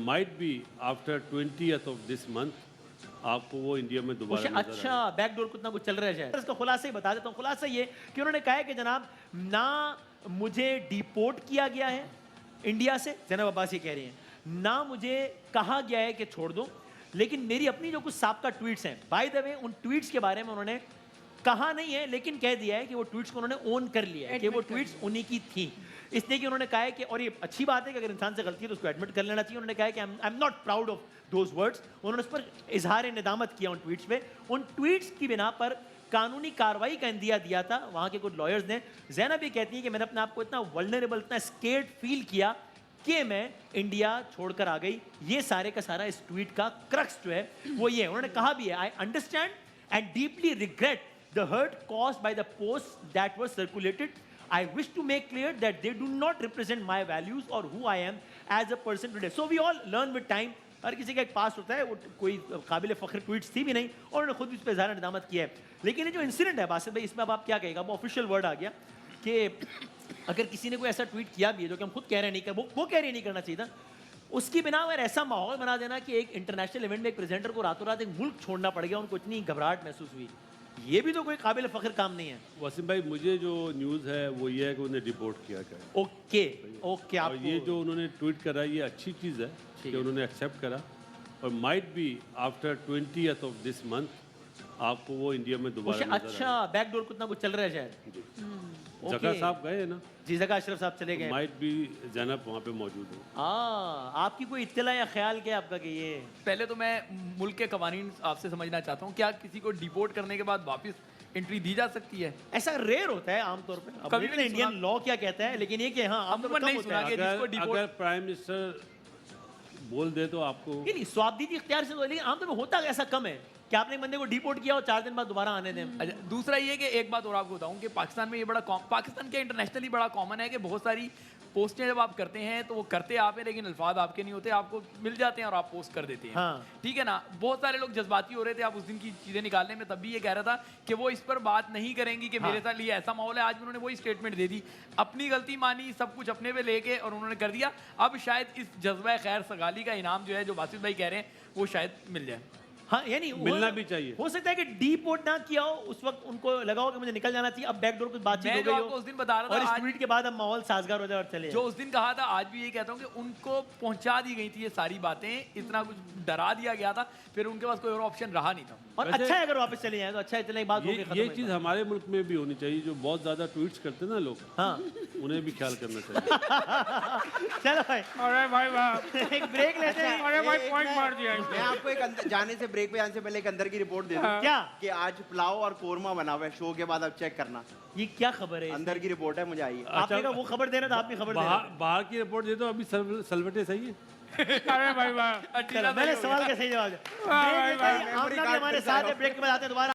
might be after 20th of this month आपको वो India में दोबारा नजर अच्छा बैकडोर कुछ ना कुछ चल रहा है शायद। इसका खुलासा ही बता देता हूँ। खुलासा ये कि उन्होंने कहा है कि जनाब ना मुझे डिपोर्ट किया गया है इंडिया से, ज़ैनब अब्बास ये कह रही हैं, ना मुझे कहा गया है कि छोड़ दो, लेकिन मेरी अपनी जो कुछ साबका ट्वीट्स हैं, बाय द वे उन ट्वीट्स के बारे में उन्होंने कहा नहीं है लेकिन कह दिया है कि वो ट्वीट्स को उन्होंने ओन कर लिया है कि वो ट्वीट्स उन्हीं की थी। इसलिए कि उन्होंने कहा है कि, और ये अच्छी बात है कि अगर इंसान से गलती है तो उसको एडमिट कर लेना चाहिए। उन्होंने कहा है कि I am not proud of those words. उन्होंने उस पर इजहार निदामत किया उन ट्वीट्स पे। उन ट्वीट्स की बिना पर कानूनी कार्रवाई का इंदिया दिया था वहाँ के कुछ लॉयर्स ने। ज़ैनब भी कहती है कि मैंने अपने आप को इतना वल्नरेबल, इतना स्केर्ड फील किया कि मैं इंडिया छोड़कर आ गई। ये सारे का सारा इस ट्वीट का क्रक्स जो है वो ये है। उन्होंने कहा भी है, I understand and deeply regret the hurt caused by the posts that were circulated. I wish to make clear that they do not represent my values or who I am as a person today. So we all learn with time. हर किसी का एक पास होता है, वो कोई काबिल फ़ख्र tweets थी भी नहीं और उन्होंने खुद भी इस पर इज़हार निदामत किया है। लेकिन ये जो इंसिडेंट है बासित भाई, इसमें अब आप क्या कहेगा? वो ऑफिशियल वर्ड आ गया कि अगर किसी ने कोई ऐसा ट्वीट किया भी है जो कि हम खुद कह रहे नहीं, वो कह रहे नहीं करना चाहिए था, उसकी बिना पर ऐसा माहौल बना देना कि एक इंटरनेशनल इवेंट में एक प्रेजेंटर को रातों रात एक मुल्क छोड़ना पड़ गया, उनको इतनी घबराहट महसूस हुई, ये भी तो कोई काबिल फख्र काम नहीं है। वसीम भाई, मुझे जो न्यूज़ है वो ये है कि उन्हें डिपोर्ट किया गया। Okay okay. और ये जो उन्होंने ट्वीट करा ये अच्छी चीज़ है कि उन्होंने एक्सेप्ट करा, और might be after 20th of this month आपको वो इंडिया में दोबारा नजर अच्छा बैकडोर कुछ ना कुछ चल रहा है शायद। जका साहब गए हैं ना जी, जका अशरफ साहब चले गए। माइट बी ज़ैनब वहाँ पे मौजूद हो। आपकी कोई इत्तला या ख्याल क्या आपका कि ये? पहले तो मैं मुल्क के कवानीन आपसे समझना चाहता हूँ, क्या किसी को डिपोर्ट करने के बाद वापस एंट्री दी जा सकती है? ऐसा रेयर होता है आमतौर पे। कभी भी इंडियन लॉ क्या कहता है, लेकिन ये कि हाँ अमूमन नहीं सुना कि जिसको डिपोर्ट। अगर प्राइम मिनिस्टर बोल दे तो आपको नहीं, स्वाबदीदी इख्तियार से तो, लेकिन आमतौर पे होता ऐसा कम है कि आपने बंदे को डिपोर्ट किया और 4 दिन बाद दोबारा आने दें। अच्छा, दूसरा ये कि एक बात और आपको बताऊं कि पाकिस्तान में ये बड़ा पाकिस्तान के इंटरनेशनली बड़ा कॉमन है कि बहुत सारी पोस्टें जब आप करते हैं तो वो करते आप हैं लेकिन अल्फाज आपके नहीं होते, आपको मिल जाते हैं और आप पोस्ट कर देते हैं। हाँ। ठीक है ना। बहुत सारे लोग जज्बाती हो रहे थे आप उस दिन की चीज़ें निकालने में, तब भी ये कह रहा था कि वो इस पर बात नहीं करेंगी कि मेरे साथ ये ऐसा माहौल है। आज उन्होंने वही स्टेटमेंट दे दी, अपनी गलती मानी, सब कुछ अपने पे लेके और उन्होंने कर दिया। अब शायद इस जज्बा खैर सगाली का इनाम जो है, जो बासित भाई कह रहे हैं, वो शायद मिल जाए। हाँ, यानी मिलना भी चाहिए। हो सकता है कि डिपोर्ट ना किया हो, उस वक्त उनको लगा हो कि मुझे निकल जाना चाहिए, अब बैकडोर कुछ बातचीत हो गई हो, उस दिन बता रहा था, और इस ट्वीट के बाद अब माहौल साजगार हो जाए और चले जो उस दिन कहा था, आज भी ये कहता हूँ कि उनको पहुंचा दी गई थी ये सारी बातें, इतना कुछ डरा दिया गया था, फिर उनके पास कोई और ऑप्शन रहा नहीं था। और अच्छा है अगर वापस चले जाए तो अच्छा है, इतनी बात ये चीज़ हमारे मुल्क में भी होनी चाहिए। जो बहुत ज़्यादा ट्वीट्स करते हैं ना लोग, हाँ, उन्हें भी ख्याल करना चाहिए। चलो भाई, अरे भाई वाह, एक ब्रेक लेते हैं। अरे भाई पॉइंट मार दिया। मैं आपको एक जाने से ब्रेक पे जाने से पहले एक अंदर की रिपोर्ट दे दूं क्या कि आज पुलाव और कोरमा बना हुआ है। शो के बाद आप चेक करना, ये क्या खबर है? अंदर की रिपोर्ट है, मुझे आई है। आपने कहा वो खबर दे रहे थे, आप भी खबर दे रहे थे। बाहर की रिपोर्ट दे दो, अभी सलवटे सही है। अरे भाई वाह, चलो, मैंने सवाल का सही जवाब दिया। ब्रेक लेते हैं, आप लोग भी हमारे साथ हैं, ब्रेक के बाद आते हैं दोबारा।